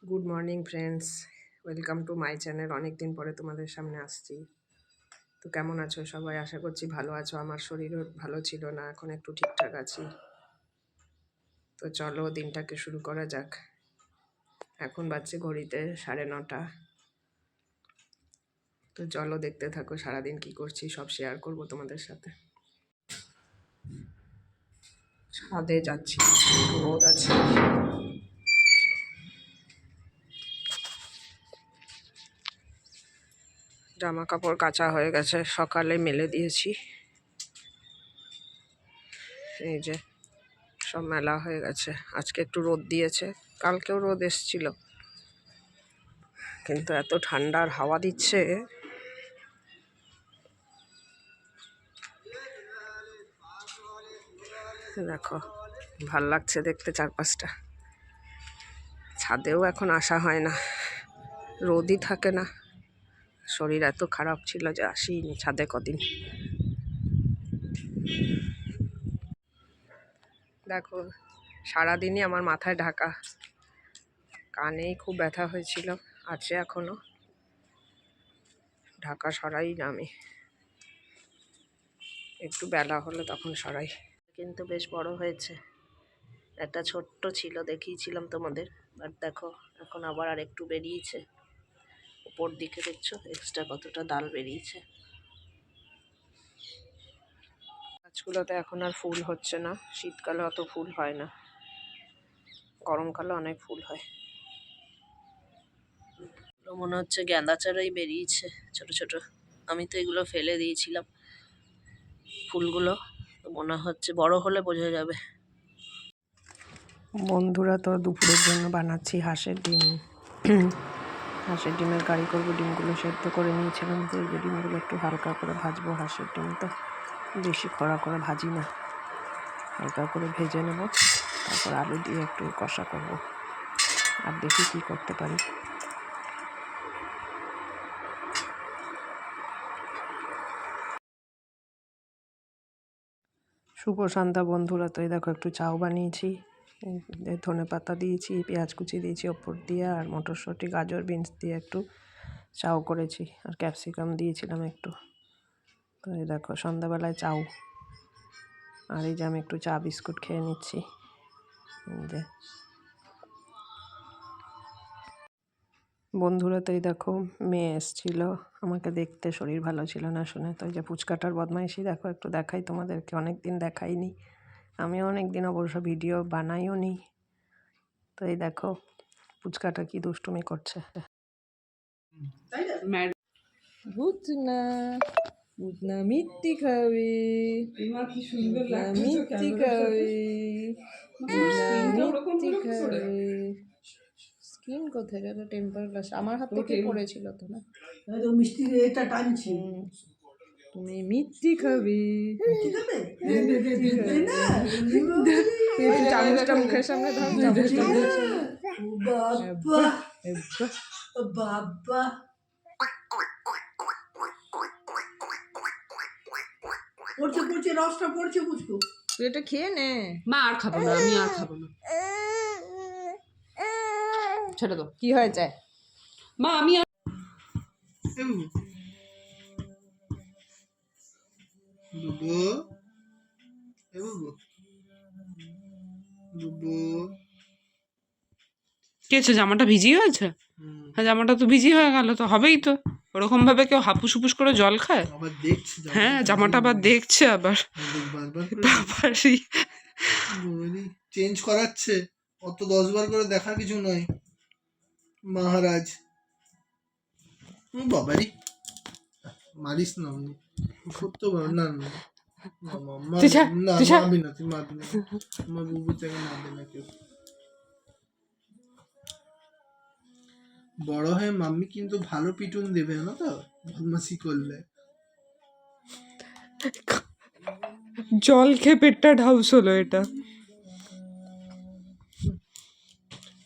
Good morning friends, welcome to my channel. অনেক দিন পরে তোমাদের সামনে আসছি। তো কেমন আছো সবাই? আশা করছি ভালো আছো। আমার শরীরও ভালো ছিল না, এখন একটু ঠিকঠাক আছি। তো চলো দিনটাকে শুরু করা যাক। এখন বাজছে ঘড়িতে 9:30। তো চলো দেখতে থাকো সারাদিন কি করছি, সব শেয়ার করব তোমাদের সাথে। ছাদে যাচ্ছি, রোদ আছে। জামা কাপড় কাচা হয়ে গেছে, সকালে মেলে দিয়েছি। এই যে সব মেলা হয়ে গেছে। আজকে একটু রোদ দিয়েছে, কালকেও রোদ এসছিল, কিন্তু এত ঠান্ডার হাওয়া দিচ্ছে। দেখো ভাল লাগছে দেখতে চারপাশটা। ছাদেও এখন আসা হয় না, রোদই থাকে না। শরীর এত খারাপ ছিল যে আসিনি ছাদে কদিন। দেখো সারাদিনই আমার মাথায় ঢাকা, কানেই খুব ব্যথা হয়েছিল, আছে এখনো। ঢাকা সরাই না আমি, একটু বেলা হলে তখন সরাই। কিন্তু বেশ বড় হয়েছে। একটা ছোট্ট ছিল, দেখিয়েছিলাম তোমাদের, বাট দেখো এখন আবার আর একটু বেরিয়েছে। উপর দিকে দেখছো এক্সট্রা কতটা ডাল বেরিয়েছে। গাছগুলোতে এখন আর ফুল হচ্ছে না। শীতকালে অত ফুল হয় না, গরমকালে অনেক ফুল হয়। মনে হচ্ছে গাঁদা চারাই বেরিয়েছে ছোট ছোট। আমি তো এগুলো ফেলে দিয়েছিলাম ফুলগুলো, তো মনে হচ্ছে বড় হলে বোঝা যাবে। বন্ধুরা, তো দুপুরের জন্য বানাচ্ছি হাঁসের ডিম। হাঁসের ডিমের কারি করবো। ডিমগুলো সেদ্ধ করে নিয়েছিলাম, তো এই যে ডিমগুলো একটু হালকা করে ভাজবো। হাঁসের ডিম তো বেশি খরা করে ভাজি না, হালকা করে ভেজে নেব। তারপর আলু দিয়ে একটু কষা করব, আর দেখি কী করতে পারি। শুভ সন্ধ্যা বন্ধুরা। তো এই দেখো একটু চাউ বানিয়েছি, ধনে পাতা দিয়েছি, পেঁয়াজ কুচি দিয়েছি ওপর দিয়ে, আর মটরশুঁটি, গাজর, বিনস দিয়ে একটু চাউ করেছি, আর ক্যাপসিকাম দিয়েছিলাম একটু। তো এই দেখো সন্ধ্যাবেলায় চাউ। আর এই যে আমি একটু চা বিস্কুট খেয়ে নিচ্ছি। যে বন্ধুরা, তো এই দেখো মেয়ে এসেছিল আমাকে দেখতে, শরীর ভালো ছিল না শুনে। তো এই যে পুচকাটার বদমাইশি দেখো, একটু দেখাই তোমাদেরকে, অনেক দিন দেখাইনি। আমিও অনেক দিন অবশ্য ভিডিও বানাইও নি। তো এই দেখো পুচকাটা কি দুষ্টুমি করছে। বুঝনা বুঝনা মিথ্যি খাবে, মিথ্যি খাবে, মিথ্যি খাবে। স্কিন কোথায় গেল? টেম্পার গ্লাস আমার হাত থেকে পড়েছিল তো না, মিষ্টি এটা টানছি। তুমি মিথ্যি খাবে, চামচটা মুখের সামনে ধর, চামচটা মুখের সামনে। বাবা পড়ছে পড়ছে, রসটা পড়ছে বুঝকো। তুই এটা খেয়ে নে। মা আর খাবো না, আমি আর খাবো না, ছেড়ে দাও। কি হয়েছে মা? আমি আর কি হচ্ছে? জামাটা ভিজি হয়েছে? হ্যাঁ, জামাটা তো ভিজি হয়ে গেল, তো হবেই তো। ওরকম ভাবে কেউ হাপুস হুপুস করে জল খায়? হ্যাঁ, জামাটা আবার দেখছে, আবার বাবারি চেঞ্জ করাচ্ছে। অত 10 বার করে দেখার কিছু নয় মহারাজ। বাবারি মারিস না, করতে পারো না। না মারবি না, তুই মারবি না, আমার বুবু থেকে মারবে না কেউ। বড় হয়ে মাম্মি কিন্তু ভালো পিটুন দেবে না তো বদমাশি করলে। জল খেয়ে পেটটা ঢাউস হলো এটা।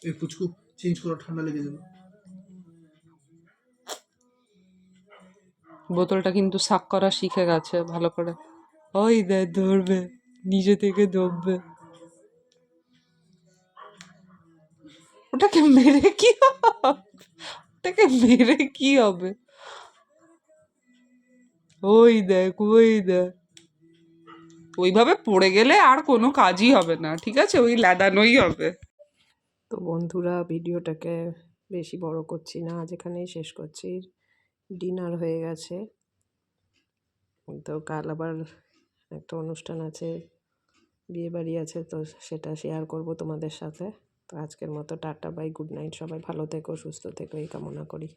এই পুচকু চেঞ্জ করো, ঠান্ডা লেগে যাবে। বোতলটা কিন্তু সাক করা শিখে গেছে ভালো করে। ওই ধরবে, নিজে থেকে দববে। ওটাকে মেরে কি হবে? ওটাকে মেরে কি হবে? ওই দেখ, ওই দেখ, ওইভাবে পড়ে গেলে আর কোনো কাজই হবে না, ঠিক আছে? ওই ল্যাদানোই হবে। তো বন্ধুরা, ভিডিওটাকে বেশি বড় করছি না, আজ এখানেই শেষ করছি। ডিনার হয়ে গেছে, তো কাল আবার একটা অনুষ্ঠান আছে, বিয়ে বাড়ি আছে, তো সেটা শেয়ার করব তোমাদের সাথে। তো আজকের মতো টাটা, বাই, গুড নাইট। সবাই ভালো থেকো, সুস্থ থেকো, এই কামনা করি।